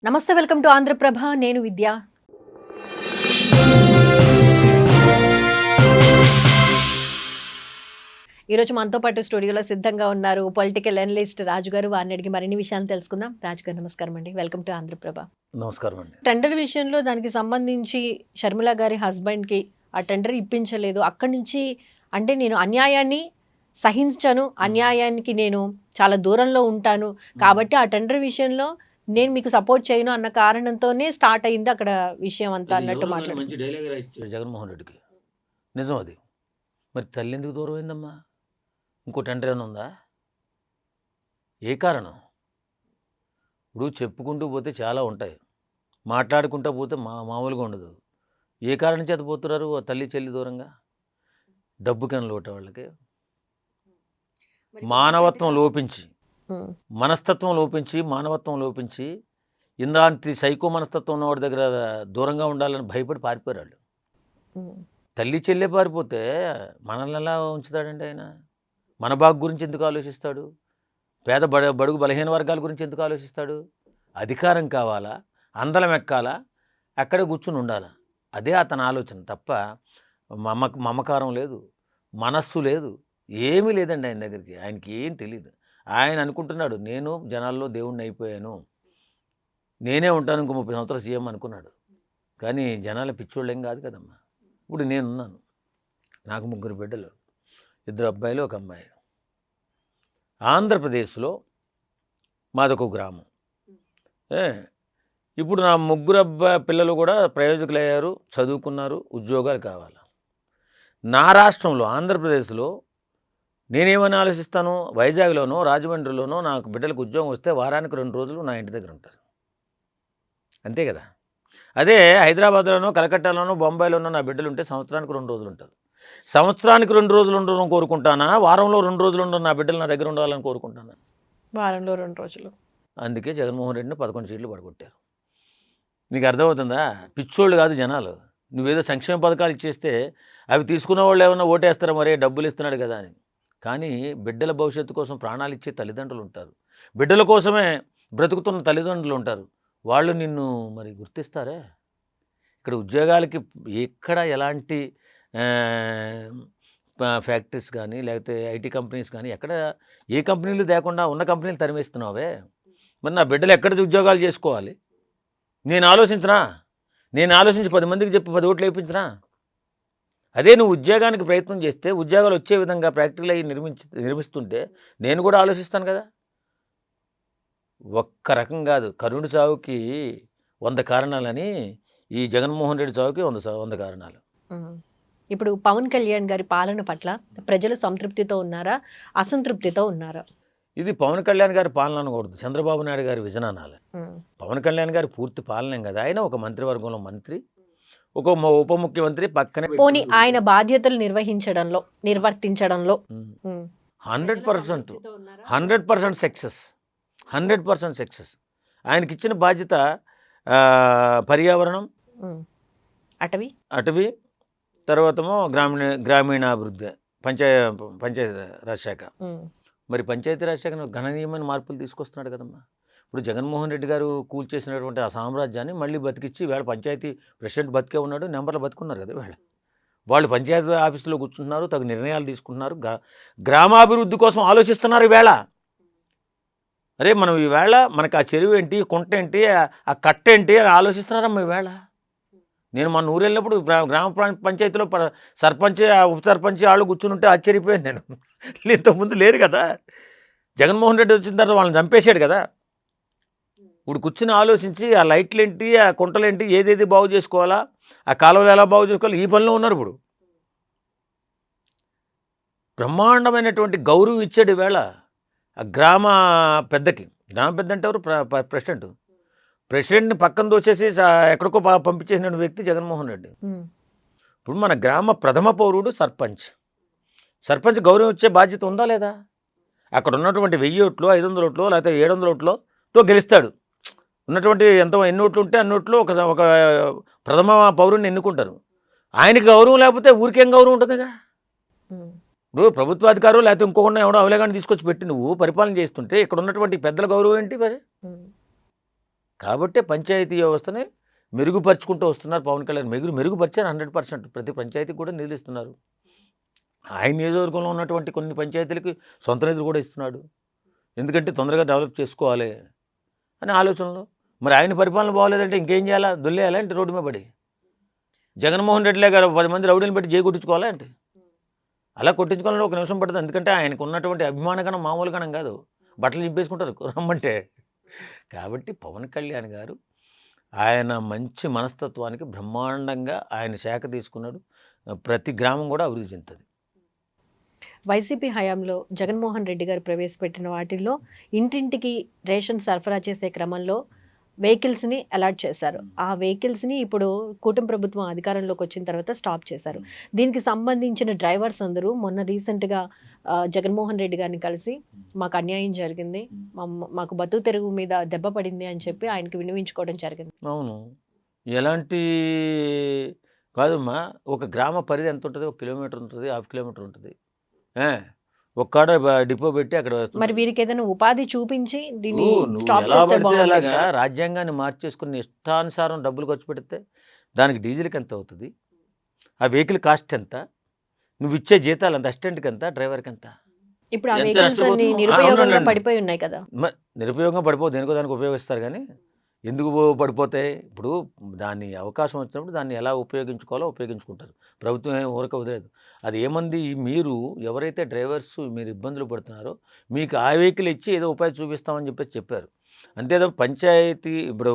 నమస్తే, welcome to Andhraprabha. నేను విద్య. ఈరోజు మనతో పాటు స్టూడియోలో సిద్ధంగా ఉన్నారు పొలిటికల్ అనలిస్ట్ రాజు గారు. వారిని అడిగి మరిన్ని విషయాలు తెలుసుకుందాం. రాజు గారు నమస్కారం అండి, వెల్కమ్ టు ఆంధ్రప్రభ. నమస్కారం అండి. టెండర్ విషయంలో దానికి సంబంధించి షర్మిల గారి హస్బెండ్కి ఆ టెండర్ ఇప్పించలేదు. అక్కడి నుంచి అంటే నేను అన్యాయాన్ని సహించను, అన్యాయానికి నేను చాలా దూరంలో ఉంటాను కాబట్టి ఆ టెండర్ విషయంలో నేను మీకు సపోర్ట్ చేయను అన్న కారణంతోనే స్టార్ట్ అయింది అక్కడ విషయం అంతా అన్నట్టు మాట్లాడారు. మంచి డైలాగ్ రాయించాడు జగన్మోహన్ రెడ్డికి. నిజం అది. మరి తల్లి ఎందుకు దూరం అయిందమ్మా? ఇంకో టెండర్ ఏమైనా ఉందా? ఏ కారణం? ఇప్పుడు చెప్పుకుంటూ పోతే చాలా ఉంటాయి, మాట్లాడుకుంటూ పోతే మామూలుగా ఉండదు. ఏ కారణం చేత పోతున్నారు తల్లి చెల్లి దూరంగా? డబ్బు కింద లోట వాళ్ళకి, మానవత్వం లోపించి, మనస్తత్వం లోపించి, మానవత్వం లోపించి, ఇందాంటి సైకో మనస్తత్వం ఉన్నవాడి దగ్గర దూరంగా ఉండాలని భయపడి పారిపోయారు వాళ్ళు. తల్లి చెల్లె పారిపోతే మనల్ని ఎలా ఉంచుతాడండి ఆయన? మన బాగు గురించి ఎందుకు ఆలోచిస్తాడు? పేద బడుగు బలహీన వర్గాల గురించి ఎందుకు ఆలోచిస్తాడు? అధికారం కావాలా, అందలం ఎక్కాలా, అక్కడే కూర్చుని ఉండాలా, అదే అతని ఆలోచన తప్ప మమకారం లేదు, మనస్సు లేదు, ఏమీ లేదండి ఆయన దగ్గరికి. ఆయనకి ఏం తెలియదు. ఆయన అనుకుంటున్నాడు నేను జనాల్లో దేవుణ్ణి అయిపోయాను, నేనే ఉంటాను ఇంకో 30 సంవత్సరాలు సీఎం అనుకున్నాడు. కానీ జనాల పిచ్చోళ్ళు ఏం కాదు కదమ్మా. ఇప్పుడు నేనున్నాను, నాకు 3 బిడ్డలు, 2 అబ్బాయిలు 1 అమ్మాయి. ఆంధ్రప్రదేశ్లో మాదొక గ్రామం. ఇప్పుడు నా 3 పిల్లలు కూడా ప్రయోజకులయ్యారు, చదువుకున్నారు, ఉద్యోగాలు కావాలి. నా రాష్ట్రంలో ఆంధ్రప్రదేశ్లో నేనేమని ఆలోచిస్తాను? వైజాగ్లోనో రాజమండ్రిలోనో నాకు బిడ్డలకు ఉద్యోగం వస్తే వారానికి 2 రోజులు నా ఇంటి దగ్గర ఉంటారు, అంతే కదా. అదే హైదరాబాద్లోనో కలకట్టాలోనో బొంబాయిలోనో నా బిడ్డలు ఉంటే సంవత్సరానికి 2 రోజులు ఉంటారు. సంవత్సరానికి 2 రోజులు ఉండడం కోరుకుంటానా? వారంలో 2 రోజులు ఉండడం నా బిడ్డలు నా దగ్గర ఉండాలని కోరుకుంటానా? వారంలో 2 రోజులు. అందుకే జగన్మోహన్ రెడ్డిని 11 సీట్లు పడగొట్టారు. నీకు అర్థమవుతుందా? పిచ్చోళ్ళు కాదు జనాలు. నువ్వేదో సంక్షేమ పథకాలు ఇచ్చేస్తే అవి తీసుకున్న వాళ్ళు ఏమన్నా ఓటేస్తారా? మరే డబ్బులు ఇస్తున్నాడు కదా అని. కానీ బిడ్డల భవిష్యత్తు కోసం ప్రాణాలు ఇచ్చే తల్లిదండ్రులు ఉంటారు, బిడ్డల కోసమే బ్రతుకుతున్న తల్లిదండ్రులు ఉంటారు. వాళ్ళు నిన్ను మరి గుర్తిస్తారే? ఇక్కడ ఉద్యోగాలకి ఎక్కడ ఎలాంటి ఫ్యాక్టరీస్ కానీ లేకపోతే ఐటీ కంపెనీస్ కానీ ఎక్కడ ఏ కంపెనీలు లేకుండా ఉన్న కంపెనీలు తరిమేస్తున్నావే. మరి నా బిడ్డలు ఎక్కడ ఉద్యోగాలు చేసుకోవాలి? నేను ఆలోచించి 10 మందికి చెప్పి 10 ఓట్లు వేయించినా? అదే నువ్వు ఉద్యోగానికి ప్రయత్నం చేస్తే ఉద్యోగాలు వచ్చే విధంగా ప్రాక్టికల్ అయ్యి నిర్మిస్తుంటే నేను కూడా ఆలోచిస్తాను కదా. ఒక్క రకం కాదు, కరుణుడి చావుకి 100 కారణాలని ఈ జగన్మోహన్ రెడ్డి చావుకి 100 కారణాలు. ఇప్పుడు పవన్ కళ్యాణ్ గారి పాలన పట్ల ప్రజలు సంతృప్తితో ఉన్నారా, అసంతృప్తితో ఉన్నారా? ఇది పవన్ కళ్యాణ్ గారి పాలన అనకూడదు, చంద్రబాబు నాయుడు గారి విజనానాలే. పవన్ కళ్యాణ్ గారి పూర్తి పాలన కదా. ఆయన ఒక మంత్రివర్గంలో మంత్రి, ఒక ఉప ముఖ్యమంత్రి పక్కనే. పోనీ ఆయన బాధ్యతలు నిర్వర్తించడంలో 100% సక్సెస్, 100% సక్సెస్. ఆయనకి ఇచ్చిన బాధ్యత పర్యావరణం, అటవీ, తర్వాతమో గ్రామీణాభివృద్ధి, పంచాయతీ రాజ్ శాఖ. మరి పంచాయతీ రాజ్ శాఖను గణనీయమైన మార్పులు తీసుకొస్తున్నాడు కదమ్మా. ఇప్పుడు జగన్మోహన్ రెడ్డి గారు కూల్చేసినటువంటి ఆ సామ్రాజ్యాన్ని మళ్ళీ బతికిచ్చి వేళ పంచాయతీ ప్రెసిడెంట్ బతికే ఉన్నాడు, నెంబర్లు బతుకున్నారు కదా వేళ. వాళ్ళు పంచాయతీ ఆఫీసులో కూర్చుంటున్నారు, తగు నిర్ణయాలు తీసుకుంటున్నారు, గ్రామాభివృద్ధి కోసం ఆలోచిస్తున్నారు ఈవేళ. అరే మనం ఈవేళ మనకు ఆ చెరువు ఏంటి, కుంట ఏంటి, ఆ కట్ట ఏంటి అని ఆలోచిస్తున్నారమ్మా ఈవేళ. నేను మన ఊరు వెళ్ళినప్పుడు గ్రామ పంచాయతీలో సర్పంచ్, ఉప సర్పంచ్ వాళ్ళు కూర్చుని ఉంటే ఆశ్చర్యపోయాను నేను. ఇంతకుముందు లేరు కదా. జగన్మోహన్ రెడ్డి వచ్చిన తర్వాత వాళ్ళని చంపేశాడు కదా. ఇప్పుడు కూర్చుని ఆలోచించి ఆ లైట్లు ఏంటి, ఆ కుంటలేంటి, ఏదేది బాగు చేసుకోవాలా, ఆ కాలువలు ఎలా బాగు చేసుకోవాలి, ఈ పనిలో ఉన్నారు. ఇప్పుడు బ్రహ్మాండమైనటువంటి గౌరవం ఇచ్చాడు ఈవేళ ఆ గ్రామ పెద్దకి. గ్రామ పెద్ద అంటే ఎవరు? ప్రెసిడెంట్ని పక్కన దోచేసి ఎక్కడికో పంపించేసిన వ్యక్తి జగన్మోహన్ రెడ్డి. ఇప్పుడు మన గ్రామ ప్రథమ పౌరుడు సర్పంచ్ గౌరవం ఇచ్చే బాధ్యత ఉందా లేదా? అక్కడ ఉన్నటువంటి 1000 ఓట్లు, 500 ఓట్లు, లేకపోతే 700 ఓట్లతో గెలుస్తాడు. ఉన్నటువంటి ఎన్ని ఓట్లు ఉంటే అన్ని ఓట్లు ఒక ప్రథమ పౌరుడిని ఎన్నుకుంటారు. ఆయనకి గౌరవం లేకపోతే ఊరికేం గౌరవం ఉంటుందిగా. ఇప్పుడు ప్రభుత్వాధికారులు లేకపోతే ఇంకొకటి ఎవడో అవలేగాని తీసుకొచ్చి పెట్టి నువ్వు పరిపాలన చేస్తుంటే ఇక్కడ ఉన్నటువంటి పెద్దల గౌరవం ఏంటి మరి? కాబట్టే పంచాయతీ వ్యవస్థని మెరుగుపరుచుకుంటూ వస్తున్నారు పవన్ కళ్యాణ్. మెరుగుపరిచారు 100%. ప్రతి పంచాయతీకి కూడా నిధులు ఇస్తున్నారు. ఆయన నియోజకవర్గంలో ఉన్నటువంటి కొన్ని పంచాయతీలకి సొంత నిధులు కూడా ఇస్తున్నాడు. ఎందుకంటే తొందరగా డెవలప్ చేసుకోవాలి అనే ఆలోచనలో. మరి ఆయన పరిపాలన బాగోలేదంటే ఇంకేం చేయాలా? దొల్లేయాలా అంటే రోడ్డు మీద పడి? జగన్మోహన్ రెడ్డిలే గారు 10 మంది రౌడీని పెట్టి జై కొట్టించుకోవాలా అంటే? అలా కొట్టించుకోవాలంటే ఒక నిమిషం పడుతుంది. ఎందుకంటే ఆయనకు ఉన్నటువంటి అభిమానగణం మామూలు గణం కాదు. బట్టలు చింపేసుకుంటారు రమ్మంటే. కాబట్టి పవన్ కళ్యాణ్ గారు ఆయన మంచి మనస్తత్వానికి బ్రహ్మాండంగా ఆయన శాఖ తీసుకున్నాడు. ప్రతి గ్రామం కూడా అభివృద్ధి చెందుతుంది. వైసీపీ హయాంలో జగన్మోహన్ రెడ్డి గారు ప్రవేశపెట్టిన వాటిల్లో ఇంటింటికి రేషన్ సరఫరా చేసే క్రమంలో వెహికల్స్ని అలాట్ చేశారు. ఆ వెహికల్స్ని ఇప్పుడు కూటమి ప్రభుత్వం అధికారంలోకి వచ్చిన తర్వాత స్టాప్ చేశారు. దీనికి సంబంధించిన డ్రైవర్స్ అందరూ మొన్న రీసెంట్గా జగన్మోహన్ రెడ్డి గారిని కలిసి మాకు అన్యాయం జరిగింది, మాకు బతుకు తెరుగు మీద దెబ్బ పడింది అని చెప్పి ఆయనకి విన్నవించుకోవడం జరిగింది. అవును, ఎలాంటి కాదమ్మా, ఒక గ్రామ పరిధి ఎంత ఉంటుంది? 1 కిలోమీటర్ ఉంటుంది, 1/2 కిలోమీటర్ ఉంటుంది. ఒక్కడ డిపో పెట్టి అక్కడ వేస్తుంది. మరి వీరికి ఏదైనా ఉపాధి చూపించి దీన్ని నువ్వు స్టాప్ ఎలా చేస్తే పడితే బాగుంటుంది అలాగా కదా. రాజ్యాంగాన్ని మార్చేసుకుని ఇష్టానుసారం డబ్బులు ఖర్చు పెడితే దానికి డీజిల్కి ఎంత అవుతుంది? ఆ వెహికల్ కాస్ట్ ఎంత? నువ్వు ఇచ్చే జీతాలు ఎంత? అసిస్టెంట్కి ఎంత? డ్రైవర్కి ఎంత? ఇప్పుడు ఆ ఎంత వెహికల్స్ అన్ని నష్టపోతున్నావు? నిరుపయోగంగా అవునండి. పడిపోయి ఉన్నాయి కదా. నిరుపయోగంగా పడిపోదు, దేనికో దానికి ఉపయోగిస్తారు. కానీ ఎందుకు పడిపోతాయి? ఇప్పుడు దాన్ని అవకాశం వచ్చినప్పుడు దాన్ని ఎలా ఉపయోగించుకోవాలో ఉపయోగించుకుంటారు. ప్రభుత్వం ఏం ఊరక వదిలేదు. అది ఏమంది, మీరు ఎవరైతే డ్రైవర్స్ మీరు ఇబ్బందులు పడుతున్నారో మీకు ఆ వెహికల్ ఇచ్చి ఏదో ఉపాధి చూపిస్తామని చెప్పారు. అంతేదో పంచాయతీ ఇప్పుడు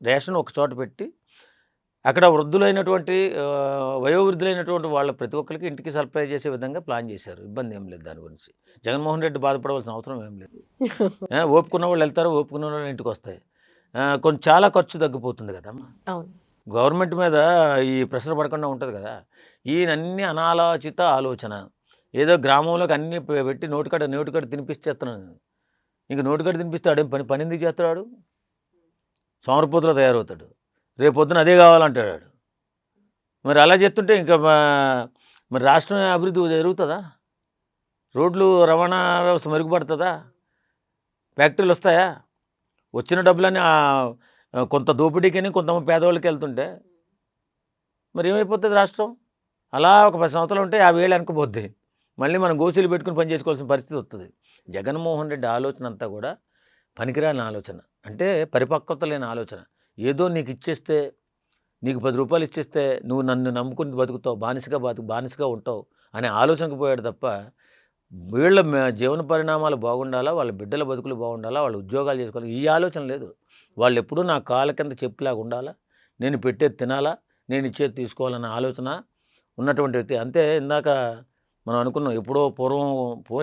రేషన్ ఒక చోట పెట్టి అక్కడ వృద్ధులైనటువంటి వయోవృద్ధులైనటువంటి వాళ్ళ ప్రతి ఒక్కరికి ఇంటికి సప్లై చేసే విధంగా ప్లాన్ చేశారు. ఇబ్బంది ఏం లేదు దాని గురించి. జగన్మోహన్ రెడ్డి బాధపడవలసిన అవసరం ఏం లేదు. ఓపుకున్న వాళ్ళు వెళ్తారు, ఓపుకున్న వాళ్ళు ఇంటికి వస్తాయి. కొంచెం చాలా ఖర్చు తగ్గిపోతుంది కదమ్మా. అవును. గవర్నమెంట్ మీద ఈ ప్రెషర్ పడకుండా ఉంటుంది కదా. ఈయనన్నీ అనాలోచిత ఆలోచన. ఏదో గ్రామంలోకి అన్నీ పెట్టి నోటికాడ తినిపిస్తేస్తున్నాను. ఇంక నోటికాడ తినిపిస్తే పని ఎందుకు చేస్తాడు? సోమరపోతులో తయారవుతాడు. రేపు పొద్దున అదే కావాలంటాడు. మరి అలా చేస్తుంటే ఇంకా మరి రాష్ట్రం అభివృద్ధి జరుగుతుందా? రోడ్లు రవాణా వ్యవస్థ మెరుగుపడుతుందా? ఫ్యాక్టరీలు వస్తాయా? వచ్చిన డబ్బులని కొంత దోపిడీకని కొంత పేదవాళ్ళకి వెళ్తుంటే మరి ఏమైపోతుంది రాష్ట్రం? అలా ఒక 10 సంవత్సరాలు ఉంటే 50 ఏళ్ళు వెనకపోద్ది. మళ్ళీ మనం గోసీలు పెట్టుకుని పని చేసుకోవాల్సిన పరిస్థితి వస్తుంది. జగన్మోహన్ రెడ్డి ఆలోచన అంతా కూడా పనికిరాని ఆలోచన, అంటే పరిపక్వత లేని ఆలోచన. ఏదో నీకు ఇచ్చేస్తే, నీకు 10 రూపాయలు ఇచ్చేస్తే నువ్వు నన్ను నమ్ముకుని బతుకుతావు, బానిసగా ఉంటావు అనే ఆలోచనకు పోయాడు తప్ప వీళ్ళ జీవన పరిణామాలు బాగుండాలా, వాళ్ళ బిడ్డల బతుకులు బాగుండాలా, వాళ్ళు ఉద్యోగాలు చేసుకోవాలి, ఈ ఆలోచన లేదు. వాళ్ళు ఎప్పుడూ నా కాళ్ళ కింద చెప్పులాగా ఉండాలా, నేను పెట్టేది తినాలా, నేను ఇచ్చేది తీసుకోవాలన్న ఆలోచన ఉన్నటువంటి వ్యక్తి. అంతే ఇందాక మనం అనుకున్నాం, ఎప్పుడో పూర్వం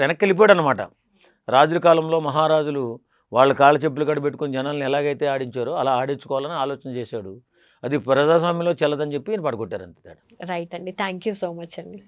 వెనక్కి వెళ్ళిపోయాడు అనమాట. రాజుల కాలంలో మహారాజులు వాళ్ళ కాళ్ళ చెప్పులు కడ పెట్టుకుని జనాలను ఎలాగైతే ఆడించారో అలా ఆడించుకోవాలని ఆలోచన చేశాడు. అది ప్రజాస్వామ్యంలో చెల్లదని చెప్పి పడగొట్టారు అంతే. రైట్ అండి, థ్యాంక్ యూ సో మచ్ అండి.